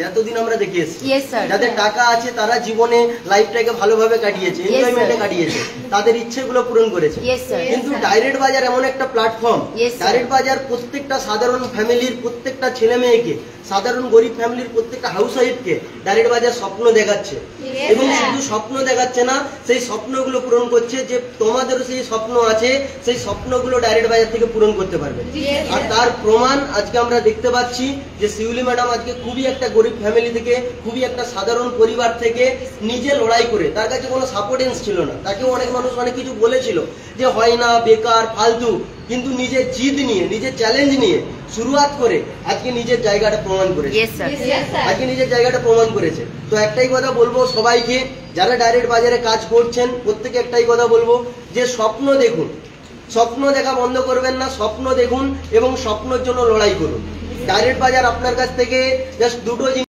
এতদিন আমরা দেখে এসেছি যাদের টাকা আছে তারা জীবনে লাইফটাকে ভালোভাবে কাটিয়েছে, এনজয়মেন্টে কাটিয়েছে, তাদের ইচ্ছেগুলো পূরণ করেছে। কিন্তু ডাইরেক্ট বাজার এমন একটা প্ল্যাটফর্ম, ডাইরেক্ট বাজার প্রত্যেকটা সাধারণ ফ্যামিলির প্রত্যেকটা ছেলে মেয়েকে, সাধারণ গরিব ফ্যামিলির প্রত্যেকটা হাউস ওয়াইফকে ডাইরেক্ট বাজার স্বপ্ন দেখাচ্ছে। এবং শুধু স্বপ্ন দেখাচ্ছে না, সেই স্বপ্নগুলো পূরণ করছে। যে তোমাদেরও সেই স্বপ্ন আছে, সেই স্বপ্নগুলো ডাইরেক্ট বাজার থেকে পূরণ করতে পারবে। আর তার প্রমাণ আজকে আমরা দেখতে পাচ্ছি যে শিউলি ম্যাডাম আজকে খুবই একটা গরিব ফ্যামিলি থেকে, খুবই একটা সাধারণ পরিবার থেকে নিজে লড়াই করে, তার কাছে কোনো সাপোর্টেন্স ছিল না, তাকেও অনেক মানুষ অনেক কিছু বলেছিল যে হয় না, বেকার, ফালতু, কিন্তু নিজের জিদ নিয়ে, নিজের চ্যালেঞ্জ নিয়ে শুরুয়াত করে আজকে নিজের জায়গাটা প্রমাণ করেছে। আজকে নিজের জায়গাটা প্রমাণ করেছে। তো একটাই কথা বলবো সবাইকে, যারা ডাইরেক্ট বাজারে কাজ করছেন প্রত্যেকে একটাই কথা বলবো যে স্বপ্ন দেখুন, স্বপ্ন দেখা বন্ধ করবেন না, স্বপ্ন দেখুন এবং স্বপ্নের জন্য লড়াই করুন। ডাইরেক্ট বাজার আপনার কাছ থেকে জাস্ট দুটো